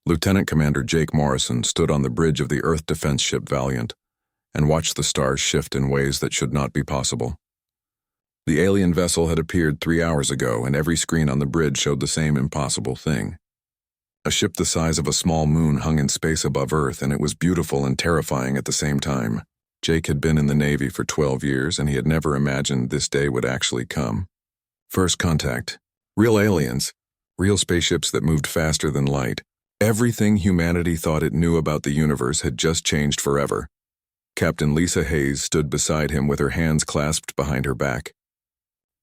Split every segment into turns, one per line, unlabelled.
Lieutenant Commander Jake Morrison stood on the bridge of the Earth defense ship Valiant and watched the stars shift in ways that should not be possible. The alien vessel had appeared 3 hours ago, and every screen on the bridge showed the same impossible thing. A ship the size of a small moon hung in space above Earth, and it was beautiful and terrifying at the same time. Jake had been in the Navy for 12 years, and he had never imagined this day would actually come. First contact. Real aliens. Real spaceships that moved faster than light. Everything humanity thought it knew about the universe had just changed forever. Captain Lisa Hayes stood beside him with her hands clasped behind her back.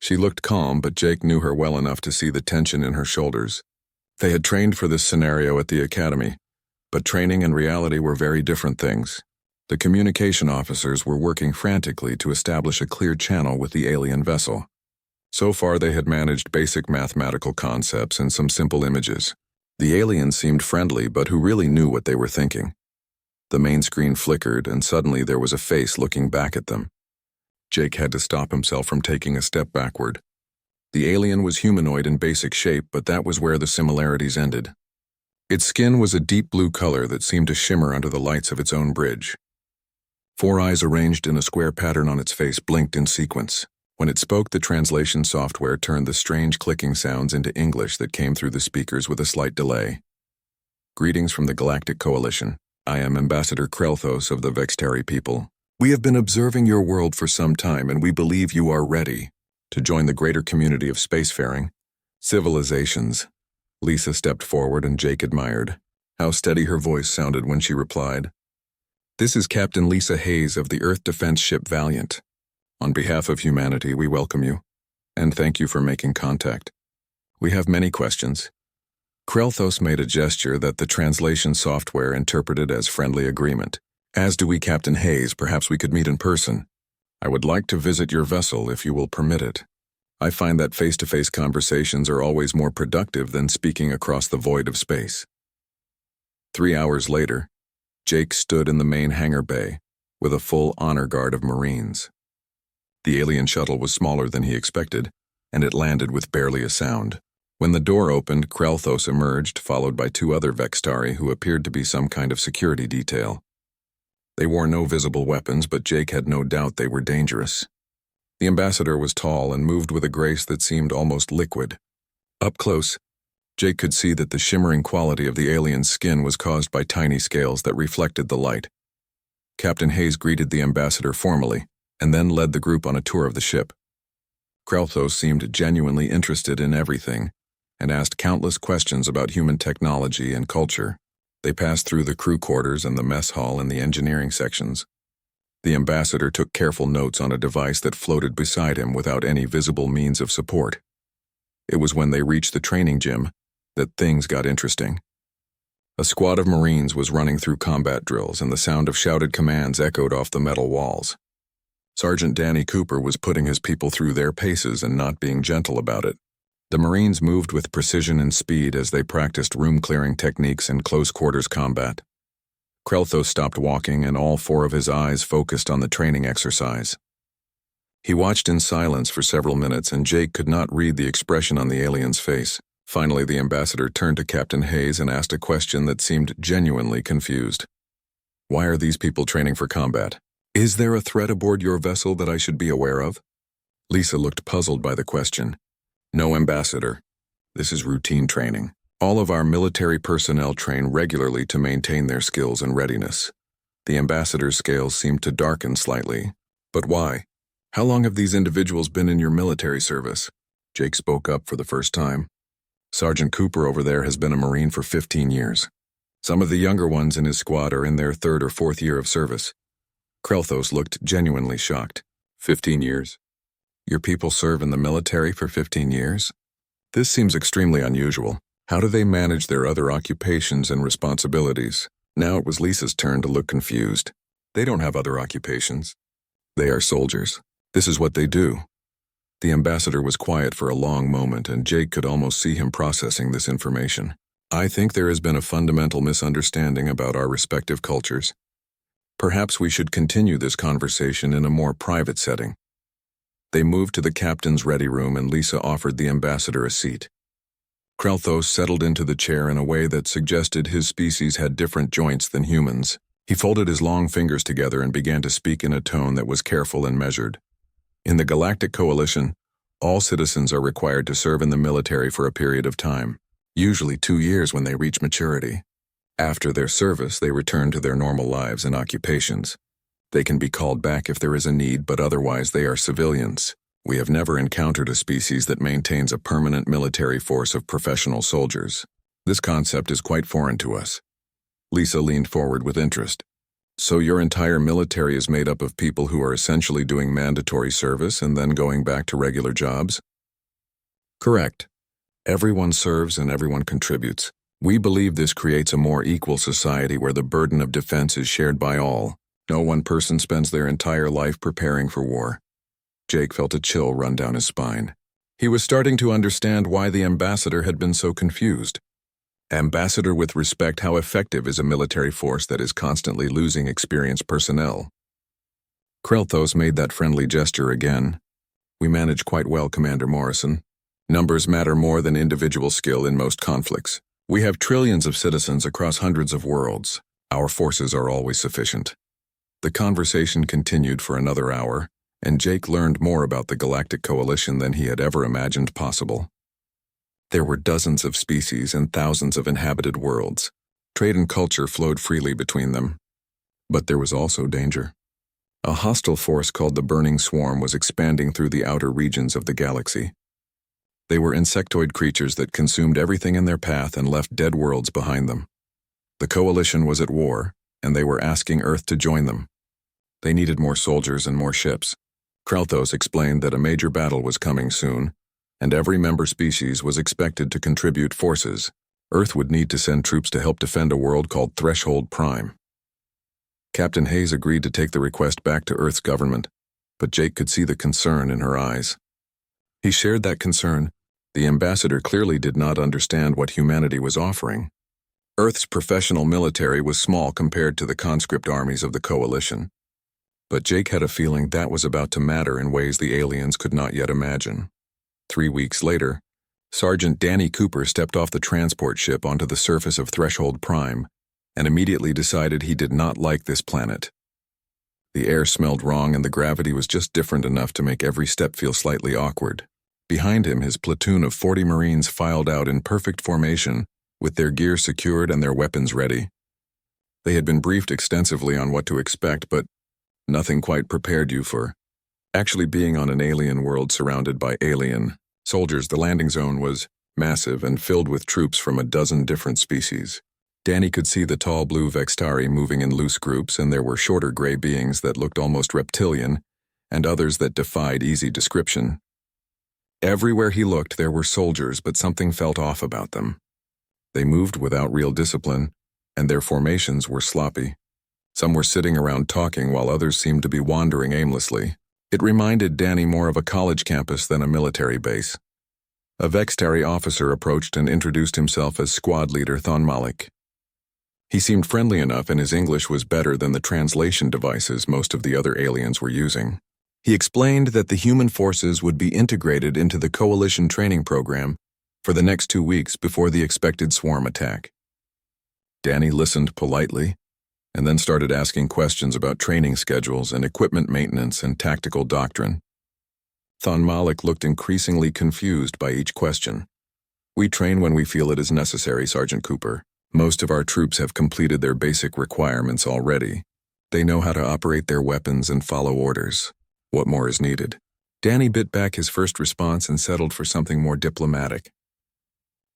She looked calm, but Jake knew her well enough to see the tension in her shoulders. They had trained for this scenario at the academy, but training and reality were very different things. The communication officers were working frantically to establish a clear channel with the alien vessel. So far they had managed basic mathematical concepts and some simple images. The aliens seemed friendly, but who really knew what they were thinking? The main screen flickered, and suddenly there was a face looking back at them. Jake had to stop himself from taking a step backward. The alien was humanoid in basic shape, but that was where the similarities ended. Its skin was a deep blue color that seemed to shimmer under the lights of its own bridge. 4 eyes arranged in a square pattern on its face blinked in sequence. When it spoke, the translation software turned the strange clicking sounds into English that came through the speakers with a slight delay. Greetings from the Galactic Coalition. I am Ambassador Krelthos of the Vextari people. We have been observing your world for some time, and we believe you are ready to join the greater community of spacefaring civilizations. Lisa stepped forward, and Jake admired how steady her voice sounded when she replied. This is Captain Lisa Hayes of the Earth defense ship Valiant. On behalf of humanity, we welcome you, and thank you for making contact. We have many questions. Krelthos made a gesture that the translation software interpreted as friendly agreement. As do we, Captain Hayes. Perhaps we could meet in person. I would like to visit your vessel if you will permit it. I find that face-to-face conversations are always more productive than speaking across the void of space. 3 hours later, Jake stood in the main hangar bay with a full honor guard of Marines. The alien shuttle was smaller than he expected, and it landed with barely a sound. When the door opened, Krelthos emerged, followed by 2 other Vextari who appeared to be some kind of security detail. They wore no visible weapons, but Jake had no doubt they were dangerous. The ambassador was tall and moved with a grace that seemed almost liquid. Up close, Jake could see that the shimmering quality of the alien's skin was caused by tiny scales that reflected the light. Captain Hayes greeted the ambassador formally, and then led the group on a tour of the ship. Krelthos seemed genuinely interested in everything, and asked countless questions about human technology and culture. They passed through the crew quarters and the mess hall and the engineering sections. The ambassador took careful notes on a device that floated beside him without any visible means of support. It was when they reached the training gym that things got interesting. A squad of Marines was running through combat drills, and the sound of shouted commands echoed off the metal walls. Sergeant Danny Cooper was putting his people through their paces and not being gentle about it. The Marines moved with precision and speed as they practiced room-clearing techniques in close-quarters combat. Krelthos stopped walking, and all 4 of his eyes focused on the training exercise. He watched in silence for several minutes, and Jake could not read the expression on the alien's face. Finally, the ambassador turned to Captain Hayes and asked a question that seemed genuinely confused. Why are these people training for combat? Is there a threat aboard your vessel that I should be aware of? Lisa looked puzzled by the question. No, Ambassador. This is routine training. All of our military personnel train regularly to maintain their skills and readiness. The ambassador's scales seemed to darken slightly. But why? How long have these individuals been in your military service? Jake spoke up for the first time. Sergeant Cooper over there has been a Marine for 15 years. Some of the younger ones in his squad are in their 3rd or 4th year of service. Krelthos looked genuinely shocked. 15 years? Your people serve in the military for 15 years? This seems extremely unusual. How do they manage their other occupations and responsibilities? Now it was Lisa's turn to look confused. They don't have other occupations. They are soldiers. This is what they do. The ambassador was quiet for a long moment, and Jake could almost see him processing this information. I think there has been a fundamental misunderstanding about our respective cultures. Perhaps we should continue this conversation in a more private setting. They moved to the captain's ready room, and Lisa offered the ambassador a seat. Krelthos settled into the chair in a way that suggested his species had different joints than humans. He folded his long fingers together and began to speak in a tone that was careful and measured. In the Galactic Coalition, all citizens are required to serve in the military for a period of time, usually 2 years when they reach maturity. After their service, they return to their normal lives and occupations. They can be called back if there is a need, but otherwise they are civilians. We have never encountered a species that maintains a permanent military force of professional soldiers. This concept is quite foreign to us. Lisa leaned forward with interest. So your entire military is made up of people who are essentially doing mandatory service and then going back to regular jobs? Correct. Everyone serves and everyone contributes. We believe this creates a more equal society where the burden of defense is shared by all. No one person spends their entire life preparing for war. Jake felt a chill run down his spine. He was starting to understand why the ambassador had been so confused. Ambassador, with respect, how effective is a military force that is constantly losing experienced personnel? Krelthos made that friendly gesture again. We manage quite well, Commander Morrison. Numbers matter more than individual skill in most conflicts. We have trillions of citizens across hundreds of worlds. Our forces are always sufficient. The conversation continued for another hour, and Jake learned more about the Galactic Coalition than he had ever imagined possible. There were dozens of species and thousands of inhabited worlds. Trade and culture flowed freely between them. But there was also danger. A hostile force called the Burning Swarm was expanding through the outer regions of the galaxy. They were insectoid creatures that consumed everything in their path and left dead worlds behind them. The Coalition was at war, and they were asking Earth to join them. They needed more soldiers and more ships. Krelthos explained that a major battle was coming soon, and every member species was expected to contribute forces. Earth would need to send troops to help defend a world called Threshold Prime. Captain Hayes agreed to take the request back to Earth's government, but Jake could see the concern in her eyes. He shared that concern. The ambassador clearly did not understand what humanity was offering. Earth's professional military was small compared to the conscript armies of the Coalition. But Jake had a feeling that was about to matter in ways the aliens could not yet imagine. 3 weeks later, Sergeant Danny Cooper stepped off the transport ship onto the surface of Threshold Prime and immediately decided he did not like this planet. The air smelled wrong and the gravity was just different enough to make every step feel slightly awkward. Behind him, his platoon of 40 Marines filed out in perfect formation, with their gear secured and their weapons ready. They had been briefed extensively on what to expect, but nothing quite prepared you for actually being on an alien world surrounded by alien soldiers. The landing zone was massive and filled with troops from a dozen different species. Danny could see the tall blue Vextari moving in loose groups, and there were shorter gray beings that looked almost reptilian, and others that defied easy description. Everywhere he looked there were soldiers, but something felt off about them. They moved without real discipline, and their formations were sloppy. Some were sitting around talking while others seemed to be wandering aimlessly. It reminded Danny more of a college campus than a military base. A Vextari officer approached and introduced himself as squad leader Thon Malik. He seemed friendly enough, and his English was better than the translation devices most of the other aliens were using. He explained that the human forces would be integrated into the Coalition training program for the next 2 weeks before the expected swarm attack. Danny listened politely, and then started asking questions about training schedules and equipment maintenance and tactical doctrine. Thon Malik looked increasingly confused by each question. "We train when we feel it is necessary, Sergeant Cooper. Most of our troops have completed their basic requirements already. They know how to operate their weapons and follow orders. What more is needed?" Danny bit back his first response and settled for something more diplomatic.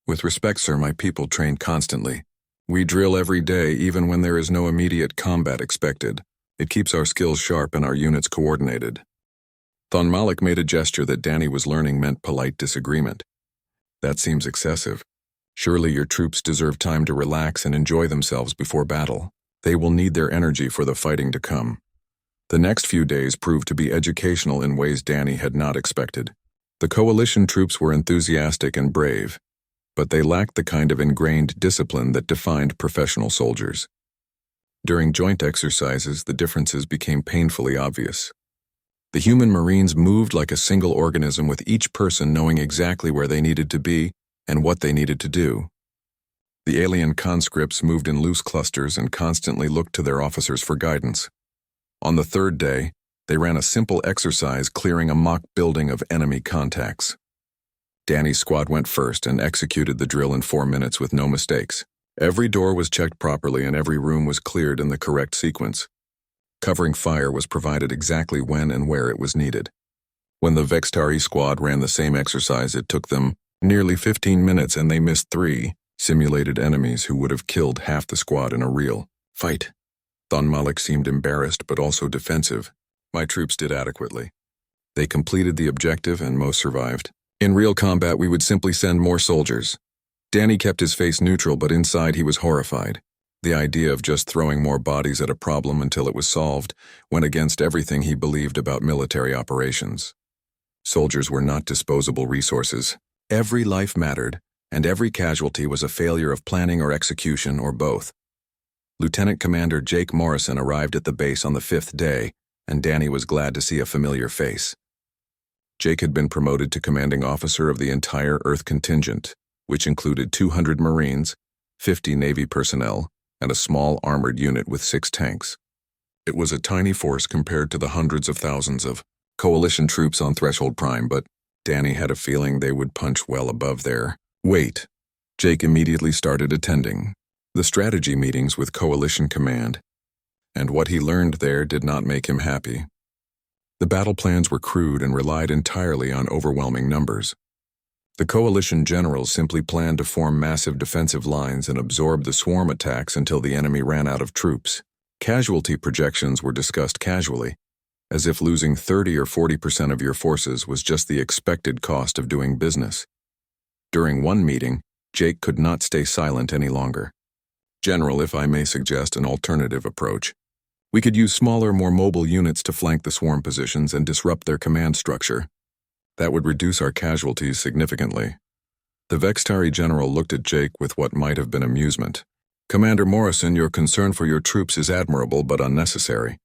"With respect, sir, my people train constantly. We drill every day, even when there is no immediate combat expected. It keeps our skills sharp and our units coordinated." Thon Malik made a gesture that Danny was learning meant polite disagreement. "That seems excessive. Surely your troops deserve time to relax and enjoy themselves before battle. They will need their energy for the fighting to come." The next few days proved to be educational in ways Danny had not expected. The Coalition troops were enthusiastic and brave, but they lacked the kind of ingrained discipline that defined professional soldiers. During joint exercises, the differences became painfully obvious. The human Marines moved like a single organism, with each person knowing exactly where they needed to be and what they needed to do. The alien conscripts moved in loose clusters and constantly looked to their officers for guidance. On the third day, they ran a simple exercise clearing a mock building of enemy contacts. Danny's squad went first and executed the drill in 4 minutes with no mistakes. Every door was checked properly and every room was cleared in the correct sequence. Covering fire was provided exactly when and where it was needed. When the Vextari squad ran the same exercise, it took them nearly 15 minutes and they missed 3 simulated enemies who would have killed half the squad in a real fight. Thon Malik seemed embarrassed but also defensive. My troops did adequately. They completed the objective and most survived. In real combat, we would simply send more soldiers. Danny kept his face neutral, but inside he was horrified. The idea of just throwing more bodies at a problem until it was solved went against everything he believed about military operations. Soldiers were not disposable resources. Every life mattered, and every casualty was a failure of planning or execution or both. Lieutenant Commander Jake Morrison arrived at the base on the 5th day, and Danny was glad to see a familiar face. Jake had been promoted to commanding officer of the entire Earth contingent, which included 200 Marines, 50 Navy personnel, and a small armored unit with 6 tanks. It was a tiny force compared to the hundreds of thousands of coalition troops on Threshold Prime, but Danny had a feeling they would punch well above their weight. Jake immediately started attending the strategy meetings with Coalition Command, and what he learned there did not make him happy. The battle plans were crude and relied entirely on overwhelming numbers. The coalition generals simply planned to form massive defensive lines and absorb the swarm attacks until the enemy ran out of troops. Casualty projections were discussed casually, as if losing 30 or 40% of your forces was just the expected cost of doing business. During one meeting, Jake could not stay silent any longer. General, if I may suggest an alternative approach, we could use smaller, more mobile units to flank the swarm positions and disrupt their command structure. That would reduce our casualties significantly. The Vextari general looked at Jake with what might have been amusement. Commander Morrison, your concern for your troops is admirable but unnecessary.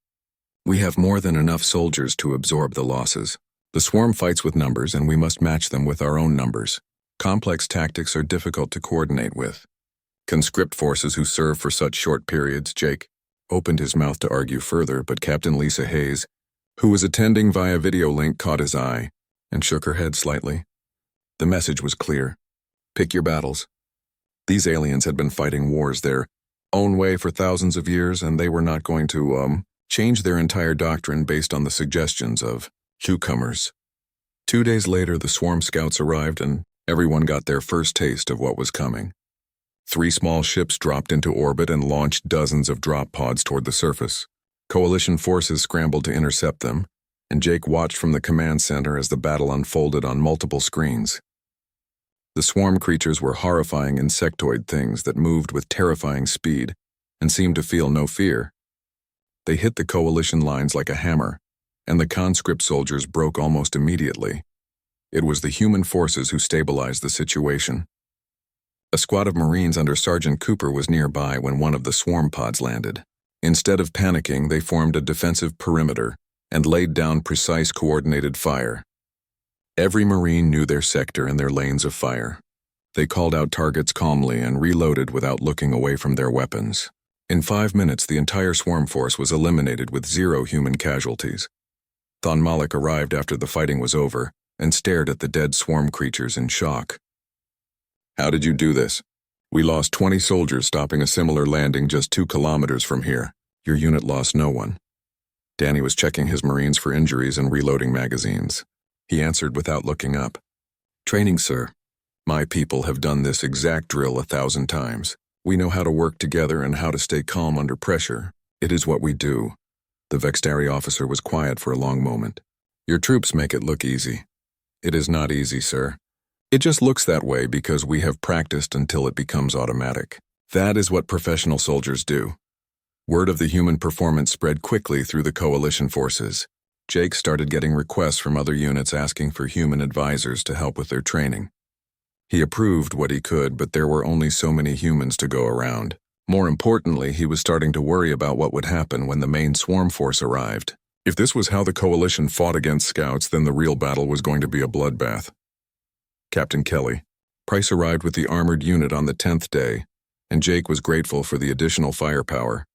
We have more than enough soldiers to absorb the losses. The swarm fights with numbers, and we must match them with our own numbers. Complex tactics are difficult to coordinate with. Conscript forces who serve for such short periods, Jake opened his mouth to argue further, but Captain Lisa Hayes, who was attending via video link, caught his eye and shook her head slightly. The message was clear. Pick your battles. These aliens had been fighting wars their own way for thousands of years, and they were not going to, change their entire doctrine based on the suggestions of newcomers. 2 days later, the swarm scouts arrived, and everyone got their first taste of what was coming. 3 small ships dropped into orbit and launched dozens of drop pods toward the surface. Coalition forces scrambled to intercept them, and Jake watched from the command center as the battle unfolded on multiple screens. The swarm creatures were horrifying insectoid things that moved with terrifying speed and seemed to feel no fear. They hit the coalition lines like a hammer, and the conscript soldiers broke almost immediately. It was the human forces who stabilized the situation. A squad of Marines under Sergeant Cooper was nearby when one of the swarm pods landed. Instead of panicking, they formed a defensive perimeter and laid down precise coordinated fire. Every Marine knew their sector and their lanes of fire. They called out targets calmly and reloaded without looking away from their weapons. In 5 minutes, the entire swarm force was eliminated with 0 human casualties. Thon Malik arrived after the fighting was over and stared at the dead swarm creatures in shock. How did you do this? We lost 20 soldiers stopping a similar landing just 2 kilometers from here. Your unit lost no one. Danny was checking his Marines for injuries and reloading magazines. He answered without looking up. Training, sir. My people have done this exact drill 1,000 times. We know how to work together and how to stay calm under pressure. It is what we do. The Vextari officer was quiet for a long moment. Your troops make it look easy. It is not easy, sir. It just looks that way because we have practiced until it becomes automatic. That is what professional soldiers do. Word of the human performance spread quickly through the coalition forces. Jake started getting requests from other units asking for human advisors to help with their training. He approved what he could, but there were only so many humans to go around. More importantly, he was starting to worry about what would happen when the main swarm force arrived. If this was how the coalition fought against scouts, then the real battle was going to be a bloodbath. Captain Kelly, Price arrived with the armored unit on the 10th day, and Jake was grateful for the additional firepower.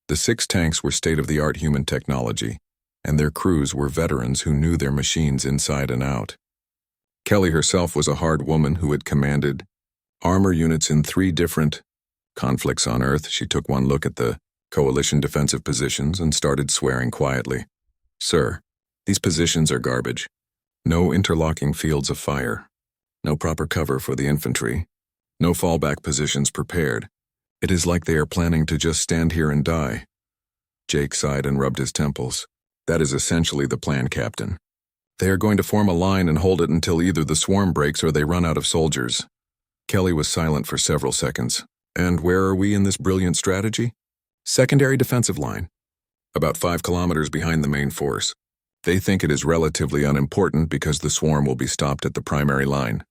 The 6 tanks were state-of-the-art human technology, and their crews were veterans who knew their machines inside and out. Kelly herself was a hard woman who had commanded armor units in 3 different conflicts on Earth. She took one look at the Coalition defensive positions and started swearing quietly. "Sir, these positions are garbage. No interlocking fields of fire. No proper cover for the infantry. No fallback positions prepared. It is like they are planning to just stand here and die." Jake sighed and rubbed his temples. "That is essentially the plan, Captain. They are going to form a line and hold it until either the swarm breaks or they run out of soldiers." Kelly was silent for several seconds. "And where are we in this brilliant strategy?" "Secondary defensive line. About 5 kilometers behind the main force. They think it is relatively unimportant because the swarm will be stopped at the primary line."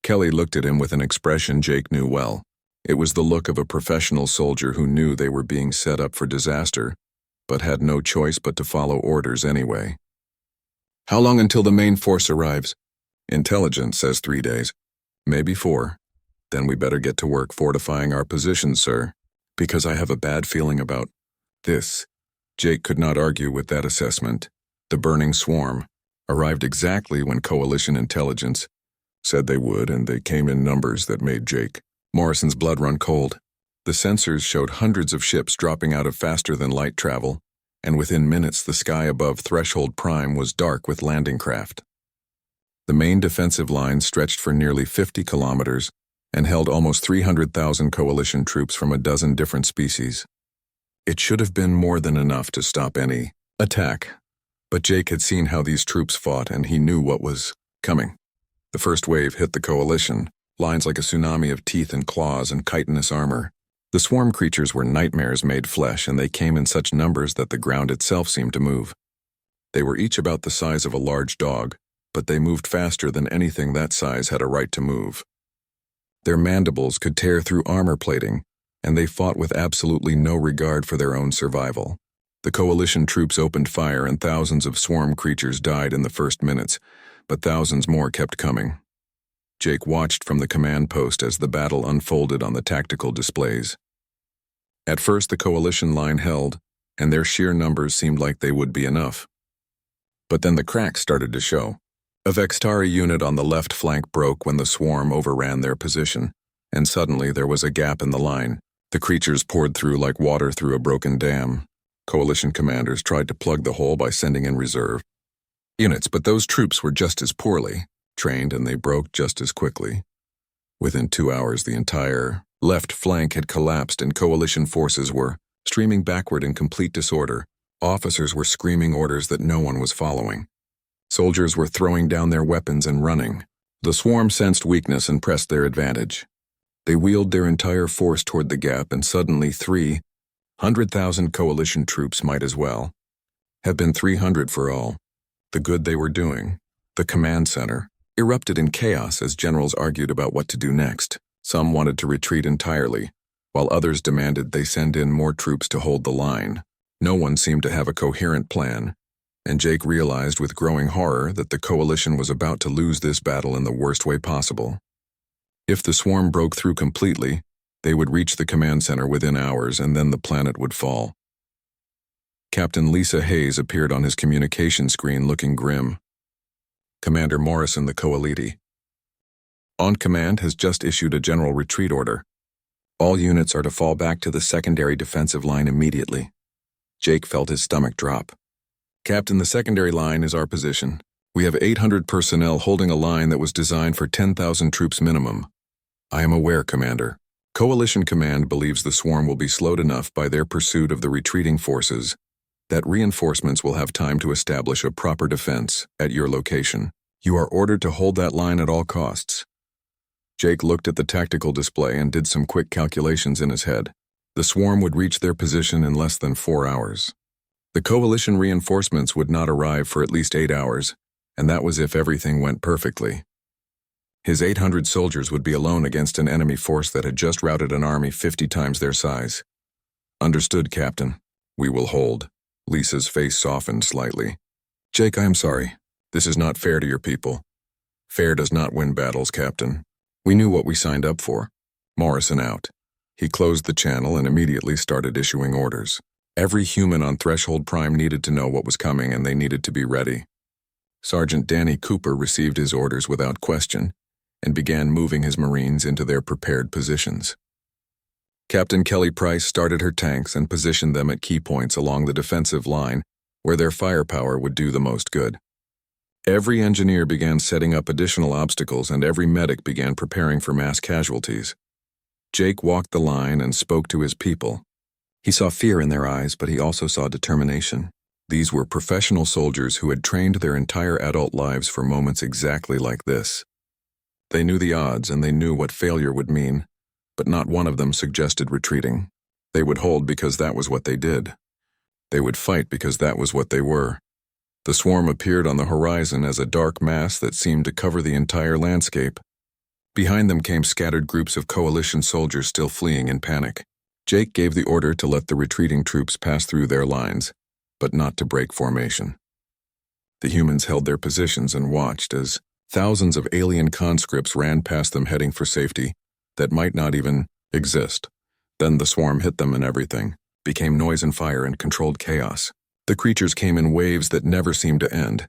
Kelly looked at him with an expression Jake knew well. It was the look of a professional soldier who knew they were being set up for disaster, but had no choice but to follow orders anyway. "How long until the main force arrives?" "Intelligence says 3 days. Maybe 4. Then we better get to work fortifying our positions, sir. Because I have a bad feeling about this." Jake could not argue with that assessment. The burning swarm arrived exactly when Coalition intelligence said they would, and they came in numbers that made Jake Morrison's blood run cold. The sensors showed hundreds of ships dropping out of faster-than-light travel, and within minutes the sky above Threshold Prime was dark with landing craft. The main defensive line stretched for nearly 50 kilometers and held almost 300,000 Coalition troops from a dozen different species. It should have been more than enough to stop any attack, but Jake had seen how these troops fought and he knew what was coming. The first wave hit the Coalition, lines like a tsunami of teeth and claws and chitinous armor. The swarm creatures were nightmares made flesh, and they came in such numbers that the ground itself seemed to move. They were each about the size of a large dog, but they moved faster than anything that size had a right to move. Their mandibles could tear through armor plating, and they fought with absolutely no regard for their own survival. The Coalition troops opened fire and thousands of swarm creatures died in the first minutes, but thousands more kept coming. Jake watched from the command post as the battle unfolded on the tactical displays. At first the Coalition line held, and their sheer numbers seemed like they would be enough. But then the cracks started to show. A Vextari unit on the left flank broke when the swarm overran their position, and suddenly there was a gap in the line. The creatures poured through like water through a broken dam. Coalition commanders tried to plug the hole by sending in reserve units, but those troops were just as poorly trained and they broke just as quickly. Within 2 hours, the entire left flank had collapsed and Coalition forces were streaming backward in complete disorder. Officers were screaming orders that no one was following. Soldiers were throwing down their weapons and running. The swarm sensed weakness and pressed their advantage. They wheeled their entire force toward the gap, and suddenly 300,000 Coalition troops might as well have been 300 for all the good they were doing. The command center erupted in chaos as generals argued about what to do next. Some wanted to retreat entirely, while others demanded they send in more troops to hold the line. No one seemed to have a coherent plan, and Jake realized with growing horror that the Coalition was about to lose this battle in the worst way possible. If the swarm broke through completely, they would reach the command center within hours, and then the planet would fall. Captain Lisa Hayes appeared on his communication screen looking grim. "Commander Morrison, the Coaliti. On Command has just issued a general retreat order. All units are to fall back to the secondary defensive line immediately." Jake felt his stomach drop. "Captain, the secondary line is our position. We have 800 personnel holding a line that was designed for 10,000 troops minimum." "I am aware, Commander. Coalition Command believes the swarm will be slowed enough by their pursuit of the retreating forces that reinforcements will have time to establish a proper defense at your location. You are ordered to hold that line at all costs." Jake looked at the tactical display and did some quick calculations in his head. The swarm would reach their position in less than 4 hours. The Coalition reinforcements would not arrive for at least 8 hours, and that was if everything went perfectly. His 800 soldiers would be alone against an enemy force that had just routed an army 50 times their size. "Understood, Captain. We will hold." Lisa's face softened slightly. "Jake, I am sorry. This is not fair to your people. Fair does not win battles, Captain. We knew what we signed up for. Morrison out. He closed the channel and immediately started issuing orders. Every human on Threshold Prime needed to know what was coming, and they needed to be ready. Sergeant Danny Cooper received his orders without question and began moving his Marines into their prepared positions. Captain Kelly Price started her tanks and positioned them at key points along the defensive line where their firepower would do the most good. Every engineer began setting up additional obstacles, and every medic began preparing for mass casualties. Jake walked the line and spoke to his people. He saw fear in their eyes, but he also saw determination. These were professional soldiers who had trained their entire adult lives for moments exactly like this. They knew the odds, and they knew what failure would mean, but not one of them suggested retreating. They would hold because that was what they did. They would fight because that was what they were. The swarm appeared on the horizon as a dark mass that seemed to cover the entire landscape. Behind them came scattered groups of coalition soldiers still fleeing in panic. Jake gave the order to let the retreating troops pass through their lines, but not to break formation. The humans held their positions and watched as thousands of alien conscripts ran past them heading for safety that might not even exist. Then the swarm hit them, and everything became noise and fire and controlled chaos. The creatures came in waves that never seemed to end,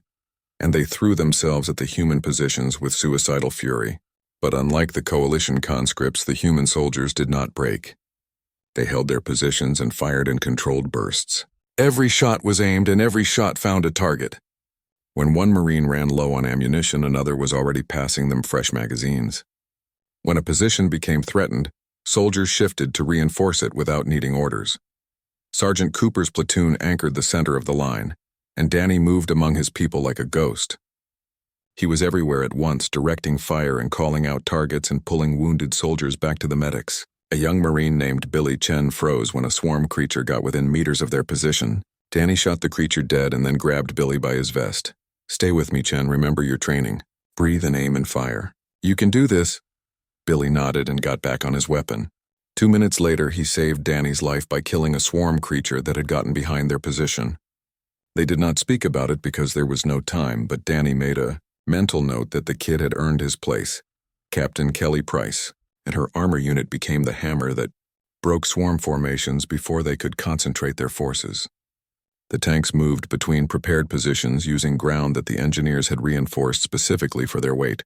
and they threw themselves at the human positions with suicidal fury. But unlike the coalition conscripts, the human soldiers did not break. They held their positions and fired in controlled bursts. Every shot was aimed, and every shot found a target. When one Marine ran low on ammunition, another was already passing them fresh magazines. When a position became threatened, soldiers shifted to reinforce it without needing orders. Sergeant Cooper's platoon anchored the center of the line, and Danny moved among his people like a ghost. He was everywhere at once, directing fire and calling out targets and pulling wounded soldiers back to the medics. A young Marine named Billy Chen froze when a swarm creature got within meters of their position. Danny shot the creature dead and then grabbed Billy by his vest. "Stay with me, Chen. Remember your training. Breathe and aim and fire. You can do this." Billy nodded and got back on his weapon. 2 minutes later, he saved Danny's life by killing a swarm creature that had gotten behind their position. They did not speak about it because there was no time, but Danny made a mental note that the kid had earned his place. Captain Kelly Price and her armor unit became the hammer that broke swarm formations before they could concentrate their forces. The tanks moved between prepared positions using ground that the engineers had reinforced specifically for their weight.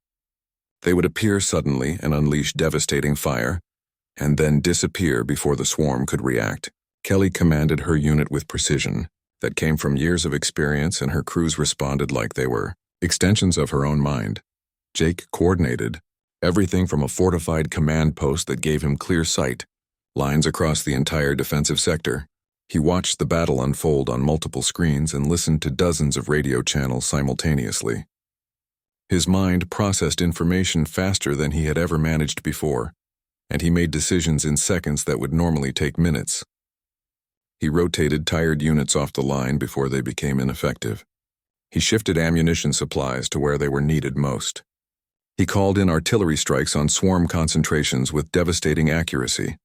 They would appear suddenly and unleash devastating fire, and then disappear before the swarm could react. Kelly commanded her unit with precision that came from years of experience, and her crews responded like they were extensions of her own mind. Jake coordinated everything from a fortified command post that gave him clear sight, lines across the entire defensive sector. He watched the battle unfold on multiple screens and listened to dozens of radio channels simultaneously. His mind processed information faster than he had ever managed before, and he made decisions in seconds that would normally take minutes. He rotated tired units off the line before they became ineffective. He shifted ammunition supplies to where they were needed most. He called in artillery strikes on swarm concentrations with devastating accuracy.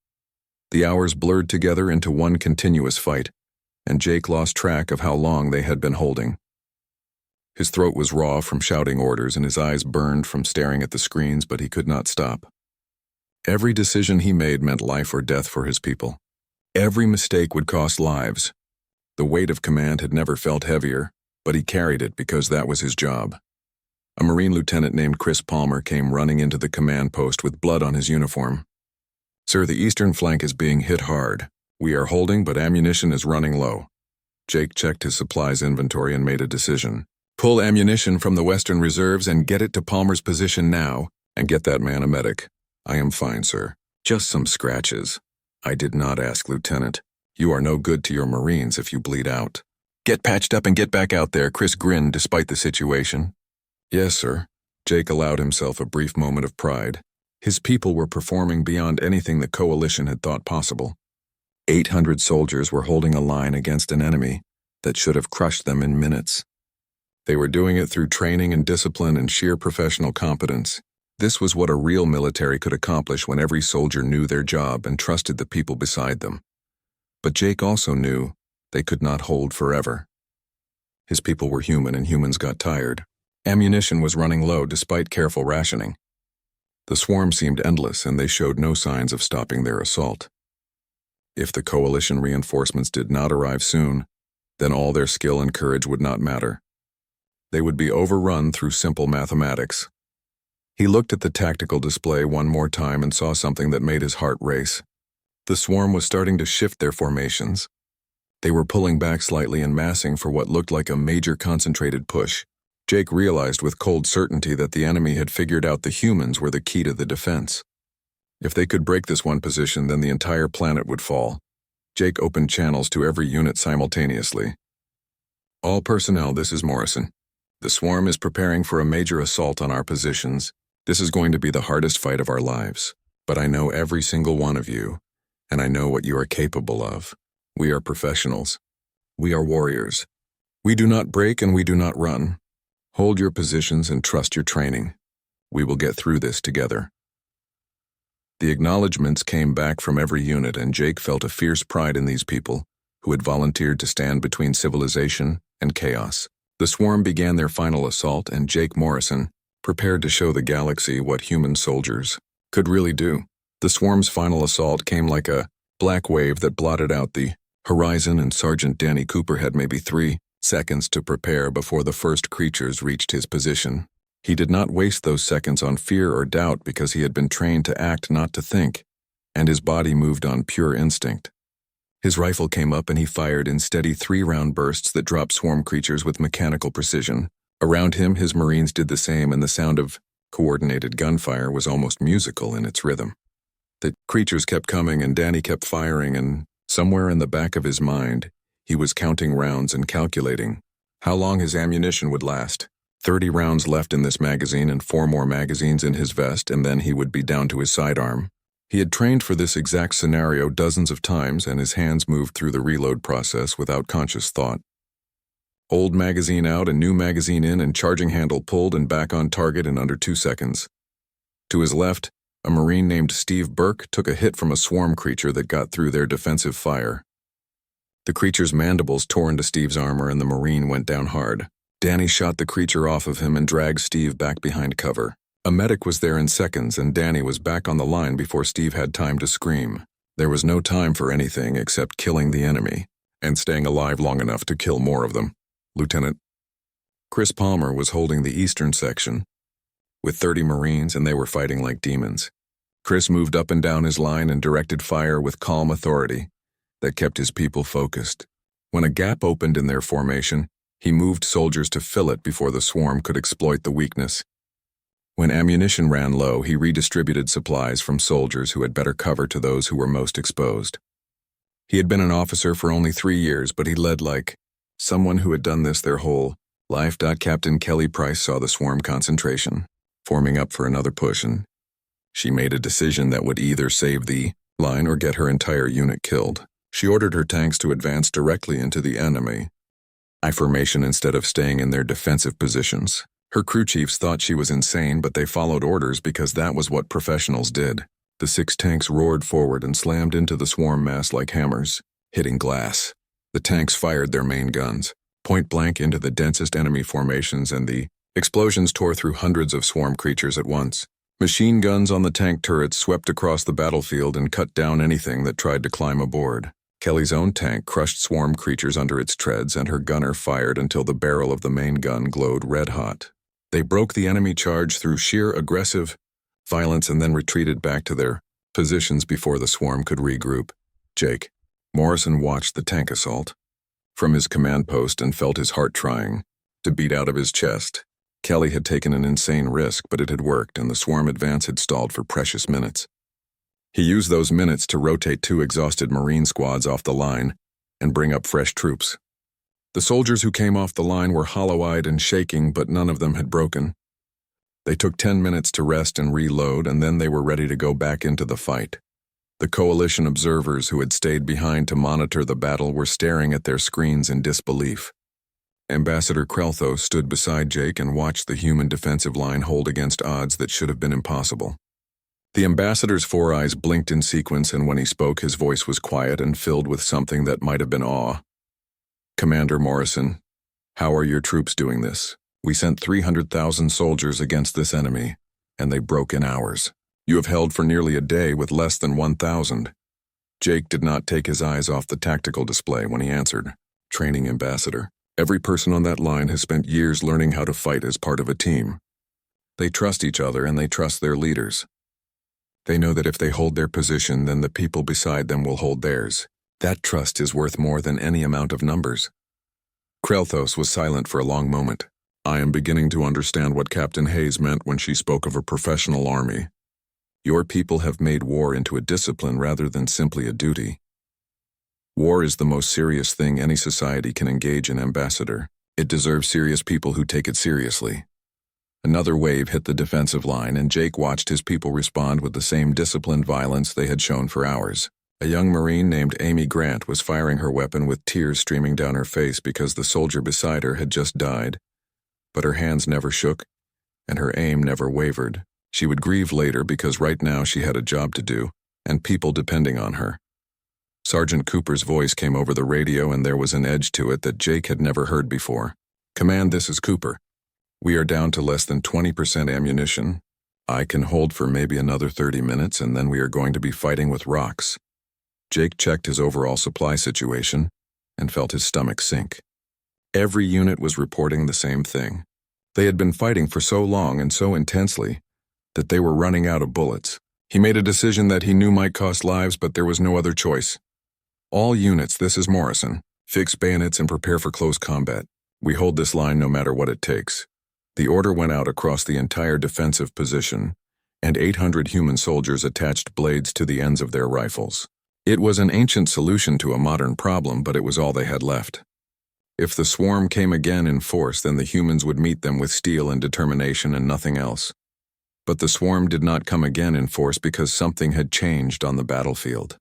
The hours blurred together into one continuous fight, and Jake lost track of how long they had been holding. His throat was raw from shouting orders, and his eyes burned from staring at the screens, but he could not stop. Every decision he made meant life or death for his people. Every mistake would cost lives. The weight of command had never felt heavier, but he carried it because that was his job. A Marine lieutenant named Chris Palmer came running into the command post with blood on his uniform. "Sir, the eastern flank is being hit hard. We are holding, but ammunition is running low." Jake checked his supplies inventory and made a decision. "Pull ammunition from the western reserves and get it to Palmer's position now, and get that man a medic." "I am fine, sir. Just some scratches." "I did not ask, Lieutenant. You are no good to your Marines if you bleed out." "Get patched up and get back out there," Chris grinned despite the situation. "Yes, sir." Jake allowed himself a brief moment of pride. His people were performing beyond anything the Coalition had thought possible. 800 soldiers were holding a line against an enemy that should have crushed them in minutes. They were doing it through training and discipline and sheer professional competence. This was what a real military could accomplish when every soldier knew their job and trusted the people beside them. But Jake also knew they could not hold forever. His people were human, and humans got tired. Ammunition was running low despite careful rationing. The swarm seemed endless, and they showed no signs of stopping their assault. If the coalition reinforcements did not arrive soon, then all their skill and courage would not matter. They would be overrun through simple mathematics. He looked at the tactical display one more time and saw something that made his heart race. The swarm was starting to shift their formations. They were pulling back slightly and massing for what looked like a major concentrated push. Jake realized with cold certainty that the enemy had figured out the humans were the key to the defense. If they could break this one position, then the entire planet would fall. Jake opened channels to every unit simultaneously. All personnel, this is Morrison. The swarm is preparing for a major assault on our positions. This is going to be the hardest fight of our lives. But I know every single one of you, and I know what you are capable of. We are professionals. We are warriors. We do not break and we do not run. Hold your positions and trust your training. We will get through this together. The acknowledgments came back from every unit, and Jake felt a fierce pride in these people who had volunteered to stand between civilization and chaos. The swarm began their final assault, and Jake Morrison prepared to show the galaxy what human soldiers could really do. The swarm's final assault came like a black wave that blotted out the horizon, and Sergeant Danny Cooper had maybe 3 seconds to prepare before the first creatures reached his position. He did not waste those seconds on fear or doubt because he had been trained to act, not to think, and his body moved on pure instinct. His rifle came up and he fired in steady 3-round bursts that dropped swarm creatures with mechanical precision. Around him, his Marines did the same, and the sound of coordinated gunfire was almost musical in its rhythm. The creatures kept coming and Danny kept firing, and somewhere in the back of his mind, he was counting rounds and calculating how long his ammunition would last. 30 rounds left in this magazine and 4 more magazines in his vest, and then he would be down to his sidearm. He had trained for this exact scenario dozens of times, and his hands moved through the reload process without conscious thought. Old magazine out and new magazine in, and charging handle pulled and back on target in under 2 seconds. To his left, a Marine named Steve Burke took a hit from a swarm creature that got through their defensive fire. The creature's mandibles tore into Steve's armor, and the Marine went down hard. Danny shot the creature off of him and dragged Steve back behind cover. A medic was there in seconds, and Danny was back on the line before Steve had time to scream. There was no time for anything except killing the enemy, and staying alive long enough to kill more of them. Lieutenant Chris Palmer was holding the eastern section, with 30 Marines, and they were fighting like demons. Chris moved up and down his line and directed fire with calm authority that kept his people focused. When a gap opened in their formation, he moved soldiers to fill it before the swarm could exploit the weakness. When ammunition ran low, he redistributed supplies from soldiers who had better cover to those who were most exposed. He had been an officer for only 3 years, but he led like someone who had done this their whole life. Captain Kelly Price saw the swarm concentration forming up for another push, and she made a decision that would either save the line or get her entire unit killed. She ordered her tanks to advance directly into the enemy formation instead of staying in their defensive positions. Her crew chiefs thought she was insane, but they followed orders because that was what professionals did. The 6 tanks roared forward and slammed into the swarm mass like hammers, hitting glass. The tanks fired their main guns, point blank into the densest enemy formations, and the explosions tore through hundreds of swarm creatures at once. Machine guns on the tank turrets swept across the battlefield and cut down anything that tried to climb aboard. Kelly's own tank crushed swarm creatures under its treads, and her gunner fired until the barrel of the main gun glowed red-hot. They broke the enemy charge through sheer aggressive violence and then retreated back to their positions before the swarm could regroup. Jake Morrison watched the tank assault from his command post and felt his heart trying to beat out of his chest. Kelly had taken an insane risk, but it had worked, and the swarm advance had stalled for precious minutes. He used those minutes to rotate 2 exhausted Marine squads off the line and bring up fresh troops. The soldiers who came off the line were hollow-eyed and shaking, but none of them had broken. They took 10 minutes to rest and reload, and then they were ready to go back into the fight. The coalition observers who had stayed behind to monitor the battle were staring at their screens in disbelief. Ambassador Kreltho stood beside Jake and watched the human defensive line hold against odds that should have been impossible. The ambassador's 4 eyes blinked in sequence, and when he spoke, his voice was quiet and filled with something that might have been awe. Commander Morrison, how are your troops doing this? We sent 300,000 soldiers against this enemy, and they broke in hours. You have held for nearly a day with less than 1,000. Jake did not take his eyes off the tactical display when he answered. Training ambassador. Every person on that line has spent years learning how to fight as part of a team. They trust each other and they trust their leaders. They know that if they hold their position, then the people beside them will hold theirs. That trust is worth more than any amount of numbers. Krelthos was silent for a long moment. I am beginning to understand what Captain Hayes meant when she spoke of a professional army. Your people have made war into a discipline rather than simply a duty. War is the most serious thing any society can engage in, Ambassador. It deserves serious people who take it seriously. Another wave hit the defensive line, and Jake watched his people respond with the same disciplined violence they had shown for hours. A young Marine named Amy Grant was firing her weapon with tears streaming down her face because the soldier beside her had just died. But her hands never shook, and her aim never wavered. She would grieve later because right now she had a job to do, and people depending on her. Sergeant Cooper's voice came over the radio, and there was an edge to it that Jake had never heard before. Command, this is Cooper. We are down to less than 20% ammunition. I can hold for maybe another 30 minutes, and then we are going to be fighting with rocks. Jake checked his overall supply situation and felt his stomach sink. Every unit was reporting the same thing. They had been fighting for so long and so intensely that they were running out of bullets. He made a decision that he knew might cost lives, but there was no other choice. All units, this is Morrison. Fix bayonets and prepare for close combat. We hold this line no matter what it takes. The order went out across the entire defensive position, and 800 human soldiers attached blades to the ends of their rifles. It was an ancient solution to a modern problem, but it was all they had left. If the swarm came again in force, then the humans would meet them with steel and determination and nothing else. But the swarm did not come again in force because something had changed on the battlefield.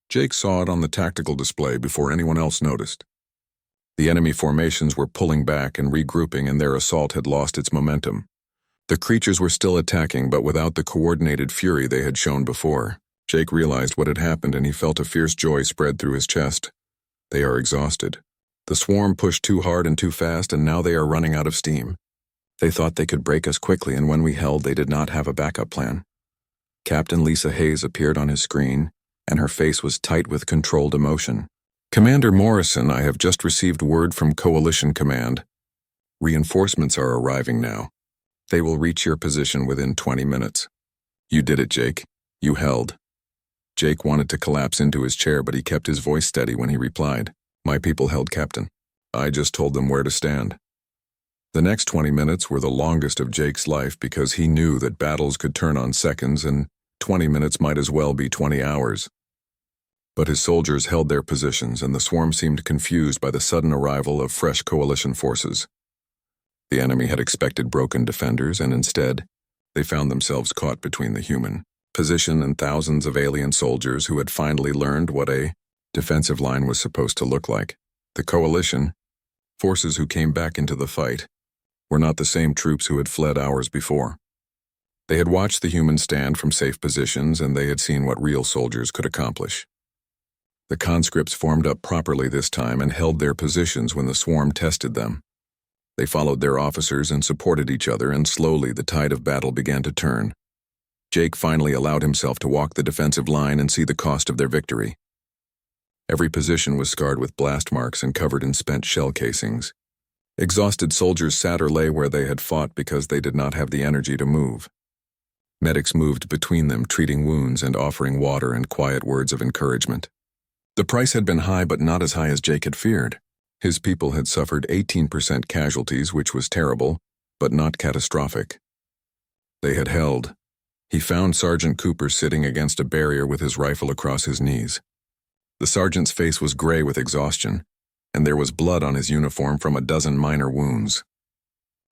Jake saw it on the tactical display before anyone else noticed. The enemy formations were pulling back and regrouping, and their assault had lost its momentum. The creatures were still attacking, but without the coordinated fury they had shown before. Jake realized what had happened, and he felt a fierce joy spread through his chest. They are exhausted. The swarm pushed too hard and too fast, and now they are running out of steam. They thought they could break us quickly, and when we held, they did not have a backup plan. Captain Lisa Hayes appeared on his screen, and her face was tight with controlled emotion. Commander Morrison, I have just received word from Coalition Command. Reinforcements are arriving now. They will reach your position within 20 minutes. You did it, Jake. You held. Jake wanted to collapse into his chair, but he kept his voice steady when he replied. My people held, Captain. I just told them where to stand. The next 20 minutes were the longest of Jake's life because he knew that battles could turn on seconds, and 20 minutes might as well be 20 hours. But his soldiers held their positions, and the swarm seemed confused by the sudden arrival of fresh coalition forces. The enemy had expected broken defenders, and instead, they found themselves caught between the human position and thousands of alien soldiers who had finally learned what a defensive line was supposed to look like. The coalition, forces who came back into the fight, were not the same troops who had fled hours before. They had watched the humans stand from safe positions, and they had seen what real soldiers could accomplish. The conscripts formed up properly this time and held their positions when the swarm tested them. They followed their officers and supported each other, and slowly the tide of battle began to turn. Jake finally allowed himself to walk the defensive line and see the cost of their victory. Every position was scarred with blast marks and covered in spent shell casings. Exhausted soldiers sat or lay where they had fought because they did not have the energy to move. Medics moved between them, treating wounds and offering water and quiet words of encouragement. The price had been high, but not as high as Jake had feared. His people had suffered 18% casualties, which was terrible, but not catastrophic. They had held. He found Sergeant Cooper sitting against a barrier with his rifle across his knees. The sergeant's face was gray with exhaustion, and there was blood on his uniform from a dozen minor wounds.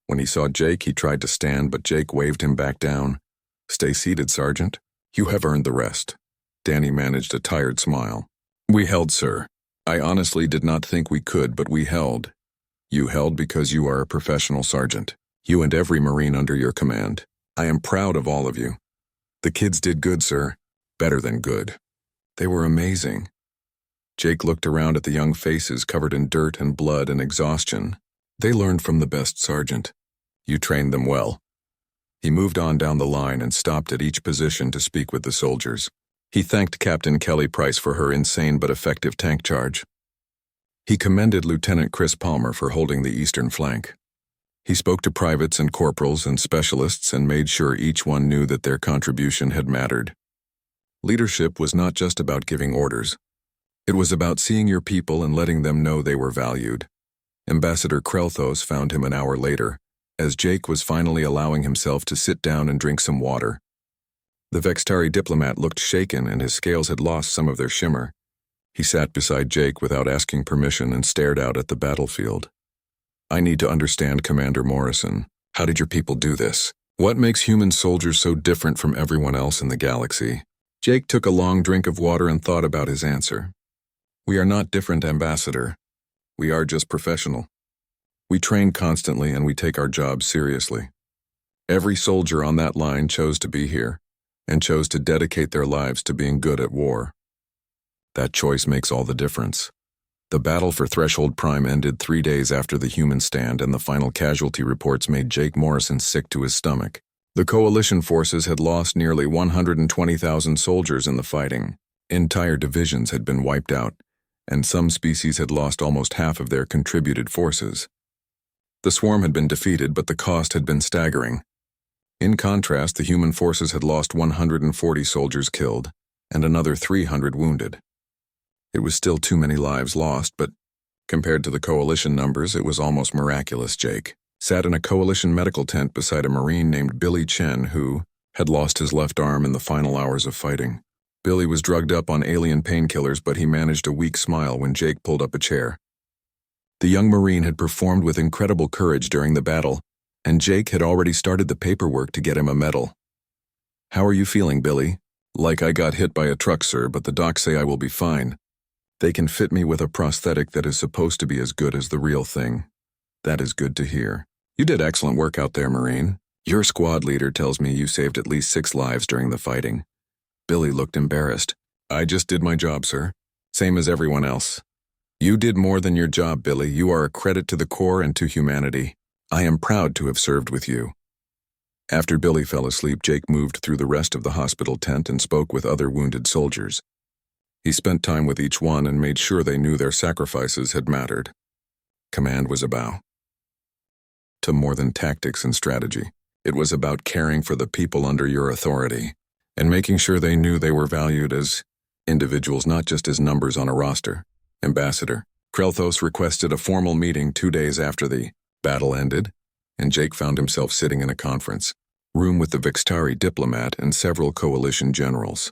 When he saw Jake, he tried to stand, but Jake waved him back down. Stay seated, Sergeant. You have earned the rest. Danny managed a tired smile. We held, sir. I honestly did not think we could, but we held. You held because you are a professional sergeant. You and every Marine under your command. I am proud of all of you. The kids did good, sir. Better than good. They were amazing. Jake looked around at the young faces covered in dirt and blood and exhaustion. They learned from the best sergeant. You trained them well. He moved on down the line and stopped at each position to speak with the soldiers. He thanked Captain Kelly Price for her insane but effective tank charge. He commended Lieutenant Chris Palmer for holding the eastern flank. He spoke to privates and corporals and specialists and made sure each one knew that their contribution had mattered. Leadership was not just about giving orders. It was about seeing your people and letting them know they were valued. Ambassador Krelthos found him an hour later, as Jake was finally allowing himself to sit down and drink some water. The Vextari diplomat looked shaken and his scales had lost some of their shimmer. He sat beside Jake without asking permission and stared out at the battlefield. I need to understand, Commander Morrison. How did your people do this? What makes human soldiers so different from everyone else in the galaxy? Jake took a long drink of water and thought about his answer. We are not different, Ambassador. We are just professional. We train constantly and we take our jobs seriously. Every soldier on that line chose to be here and chose to dedicate their lives to being good at war. That choice makes all the difference. The battle for Threshold Prime ended 3 days after the human stand, and the final casualty reports made Jake Morrison sick to his stomach. The coalition forces had lost nearly 120,000 soldiers in the fighting. Entire divisions had been wiped out, and some species had lost almost half of their contributed forces. The swarm had been defeated, but the cost had been staggering. In contrast, the human forces had lost 140 soldiers killed and another 300 wounded. It was still too many lives lost, but compared to the coalition numbers, it was almost miraculous. Jake sat in a coalition medical tent beside a Marine named Billy Chen who had lost his left arm in the final hours of fighting. Billy was drugged up on alien painkillers, but he managed a weak smile when Jake pulled up a chair. The young Marine had performed with incredible courage during the battle, and Jake had already started the paperwork to get him a medal. How are you feeling, Billy? Like I got hit by a truck, sir, but the docs say I will be fine. They can fit me with a prosthetic that is supposed to be as good as the real thing. That is good to hear. You did excellent work out there, Marine. Your squad leader tells me you saved at least 6 lives during the fighting. Billy looked embarrassed. I just did my job, sir. Same as everyone else. You did more than your job, Billy. You are a credit to the Corps and to humanity. I am proud to have served with you. After Billy fell asleep, Jake moved through the rest of the hospital tent and spoke with other wounded soldiers. He spent time with each one and made sure they knew their sacrifices had mattered. Command was about to more than tactics and strategy. It was about caring for the people under your authority and making sure they knew they were valued as individuals, not just as numbers on a roster. Ambassador Krelthos requested a formal meeting 2 days after the battle ended, and Jake found himself sitting in a conference room with the Vextari diplomat and several coalition generals.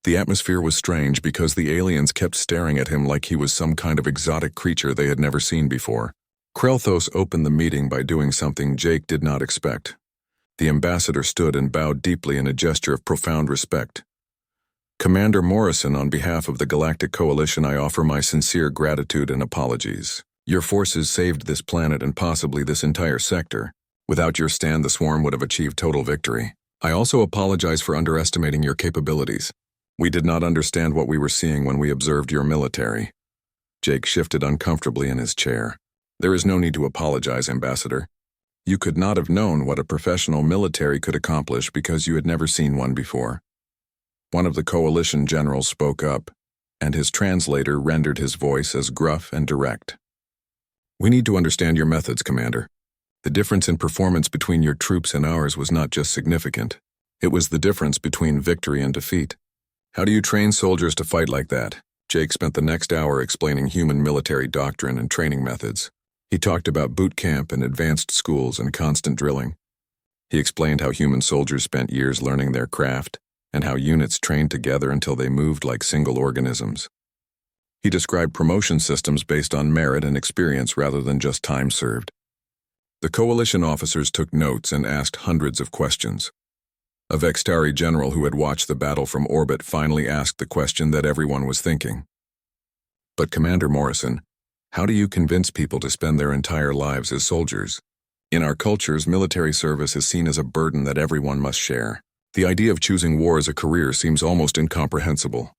The atmosphere was strange because the aliens kept staring at him like he was some kind of exotic creature they had never seen before. Krelthos opened the meeting by doing something Jake did not expect. The ambassador stood and bowed deeply in a gesture of profound respect. Commander Morrison, on behalf of the Galactic Coalition, I offer my sincere gratitude and apologies. Your forces saved this planet and possibly this entire sector. Without your stand, the swarm would have achieved total victory. I also apologize for underestimating your capabilities. We did not understand what we were seeing when we observed your military. Jake shifted uncomfortably in his chair. There is no need to apologize, Ambassador. You could not have known what a professional military could accomplish because you had never seen one before. One of the coalition generals spoke up, and his translator rendered his voice as gruff and direct. We need to understand your methods, Commander. The difference in performance between your troops and ours was not just significant. It was the difference between victory and defeat. How do you train soldiers to fight like that? Jake spent the next hour explaining human military doctrine and training methods. He talked about boot camp and advanced schools and constant drilling. He explained how human soldiers spent years learning their craft and how units trained together until they moved like single organisms. He described promotion systems based on merit and experience rather than just time served. The coalition officers took notes and asked hundreds of questions. A Vextari general who had watched the battle from orbit finally asked the question that everyone was thinking. But Commander Morrison, how do you convince people to spend their entire lives as soldiers? In our cultures, military service is seen as a burden that everyone must share. The idea of choosing war as a career seems almost incomprehensible.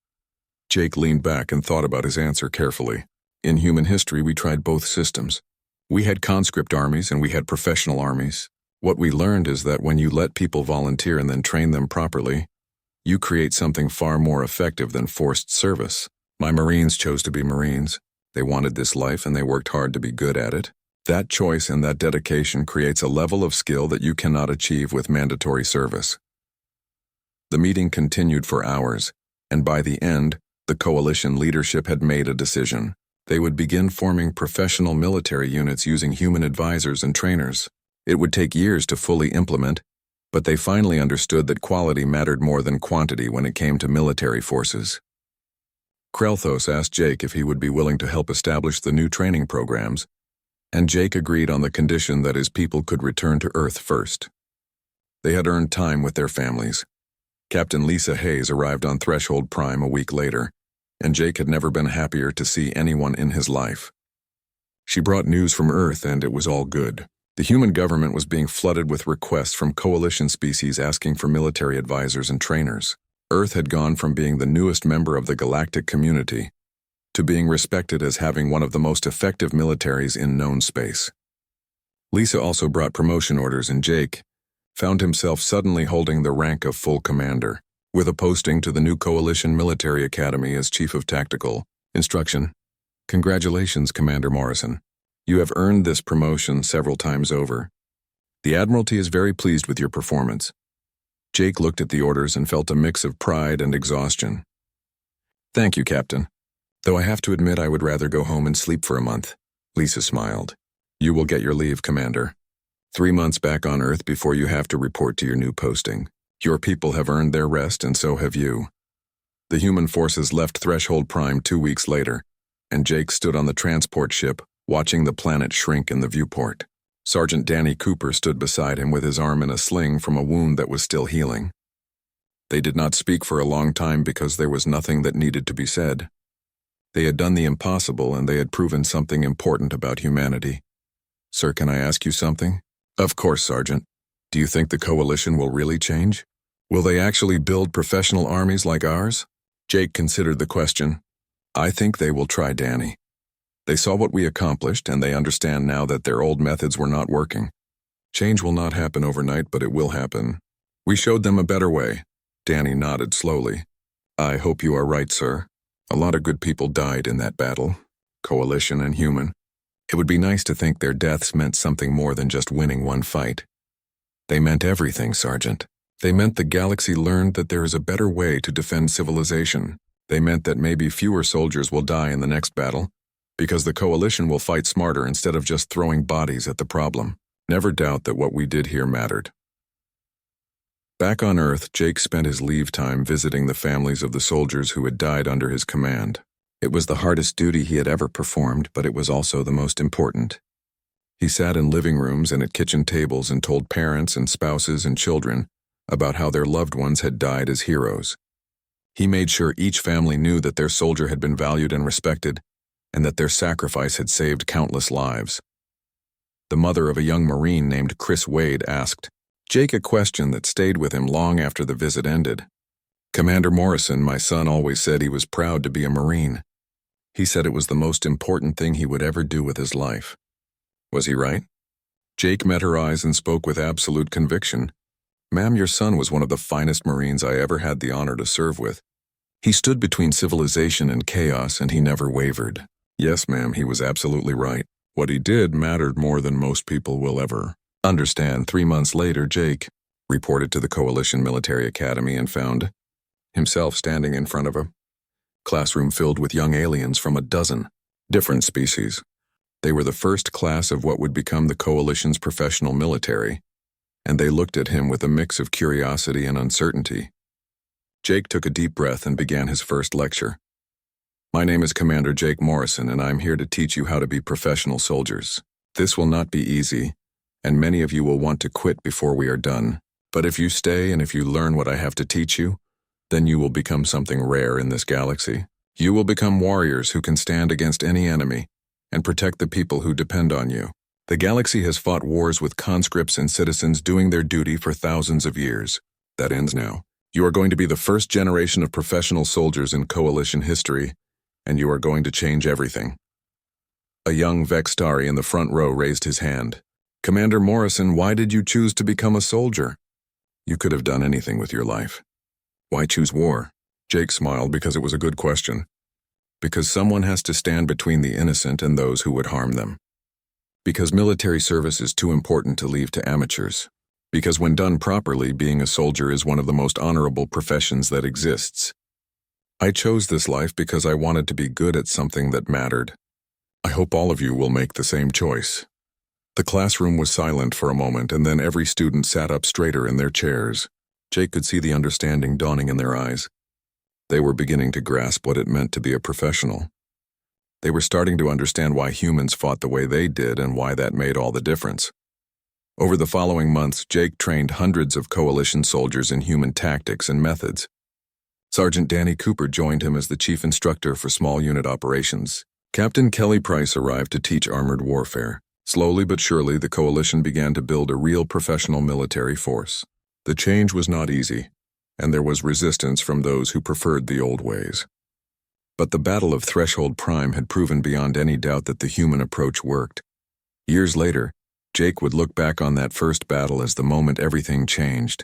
Jake leaned back and thought about his answer carefully. In human history, we tried both systems. We had conscript armies and we had professional armies. What we learned is that when you let people volunteer and then train them properly, you create something far more effective than forced service. My Marines chose to be Marines. They wanted this life and they worked hard to be good at it. That choice and that dedication creates a level of skill that you cannot achieve with mandatory service. The meeting continued for hours, and by the end, the coalition leadership had made a decision. They would begin forming professional military units using human advisors and trainers. It would take years to fully implement, but they finally understood that quality mattered more than quantity when it came to military forces. Krelthos asked Jake if he would be willing to help establish the new training programs, and Jake agreed on the condition that his people could return to Earth first. They had earned time with their families. Captain Lisa Hayes arrived on Threshold Prime a week later, and Jake had never been happier to see anyone in his life. She brought news from Earth, and it was all good. The human government was being flooded with requests from coalition species asking for military advisors and trainers. Earth had gone from being the newest member of the galactic community to being respected as having one of the most effective militaries in known space. Lisa also brought promotion orders, and Jake found himself suddenly holding the rank of full commander, with a posting to the new Coalition Military Academy as Chief of Tactical Instruction. Congratulations, Commander Morrison. You have earned this promotion several times over. The Admiralty is very pleased with your performance. Jake looked at the orders and felt a mix of pride and exhaustion. Thank you, Captain. Though I have to admit I would rather go home and sleep for a month. Lisa smiled. You will get your leave, Commander. 3 months back on Earth before you have to report to your new posting. Your people have earned their rest, and so have you. The human forces left Threshold Prime 2 weeks later, and Jake stood on the transport ship, watching the planet shrink in the viewport. Sergeant Danny Cooper stood beside him with his arm in a sling from a wound that was still healing. They did not speak for a long time because there was nothing that needed to be said. They had done the impossible, and they had proven something important about humanity. Sir, can I ask you something? Of course, Sergeant. Do you think the Coalition will really change? Will they actually build professional armies like ours? Jake considered the question. I think they will try, Danny. They saw what we accomplished, and they understand now that their old methods were not working. Change will not happen overnight, but it will happen. We showed them a better way. Danny nodded slowly. I hope you are right, sir. A lot of good people died in that battle, Coalition and human. It would be nice to think their deaths meant something more than just winning one fight. They meant everything, Sergeant. They meant the galaxy learned that there is a better way to defend civilization. They meant that maybe fewer soldiers will die in the next battle, because the Coalition will fight smarter instead of just throwing bodies at the problem. Never doubt that what we did here mattered. Back on Earth, Jake spent his leave time visiting the families of the soldiers who had died under his command. It was the hardest duty he had ever performed, but it was also the most important. He sat in living rooms and at kitchen tables and told parents and spouses and children about how their loved ones had died as heroes. He made sure each family knew that their soldier had been valued and respected, and that their sacrifice had saved countless lives. The mother of a young Marine named Chris Wade asked Jake a question that stayed with him long after the visit ended. Commander Morrison, my son always said he was proud to be a Marine. He said it was the most important thing he would ever do with his life. Was he right? Jake met her eyes and spoke with absolute conviction. Ma'am, your son was one of the finest Marines I ever had the honor to serve with. He stood between civilization and chaos, and he never wavered. Yes, ma'am, he was absolutely right. What he did mattered more than most people will ever understand. 3 months later, Jake reported to the Coalition Military Academy and found himself standing in front of a classroom filled with young aliens from a dozen different species. They were the first class of what would become the Coalition's professional military, and they looked at him with a mix of curiosity and uncertainty. Jake took a deep breath and began his first lecture. My name is Commander Jake Morrison, and I'm here to teach you how to be professional soldiers. This will not be easy, and many of you will want to quit before we are done. But if you stay and if you learn what I have to teach you, then you will become something rare in this galaxy. You will become warriors who can stand against any enemy and protect the people who depend on you. The galaxy has fought wars with conscripts and citizens doing their duty for thousands of years. That ends now. You are going to be the first generation of professional soldiers in Coalition history, and you are going to change everything. A young Vextari in the front row raised his hand. Commander Morrison, why did you choose to become a soldier? You could have done anything with your life. Why choose war? Jake smiled because it was a good question. Because someone has to stand between the innocent and those who would harm them. Because military service is too important to leave to amateurs. Because when done properly, being a soldier is one of the most honorable professions that exists. I chose this life because I wanted to be good at something that mattered. I hope all of you will make the same choice. The classroom was silent for a moment, and then every student sat up straighter in their chairs. Jake could see the understanding dawning in their eyes. They were beginning to grasp what it meant to be a professional. They were starting to understand why humans fought the way they did and why that made all the difference. Over the following months, Jake trained hundreds of coalition soldiers in human tactics and methods. Sergeant Danny Cooper joined him as the chief instructor for small unit operations. Captain Kelly Price arrived to teach armored warfare. Slowly but surely, the coalition began to build a real professional military force. The change was not easy, and there was resistance from those who preferred the old ways. But the Battle of Threshold Prime had proven beyond any doubt that the human approach worked. Years later, Jake would look back on that first battle as the moment everything changed.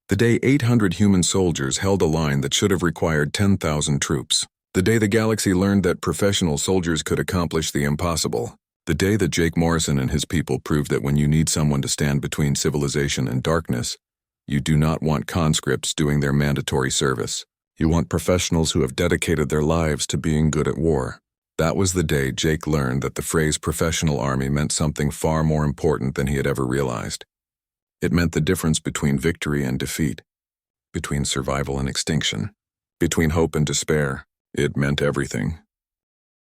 The day 800 human soldiers held a line that should have required 10,000 troops. The day the galaxy learned that professional soldiers could accomplish the impossible. The day that Jake Morrison and his people proved that when you need someone to stand between civilization and darkness, you do not want conscripts doing their mandatory service. You want professionals who have dedicated their lives to being good at war. That was the day Jake learned that the phrase professional army meant something far more important than he had ever realized. It meant the difference between victory and defeat, between survival and extinction, between hope and despair. It meant everything.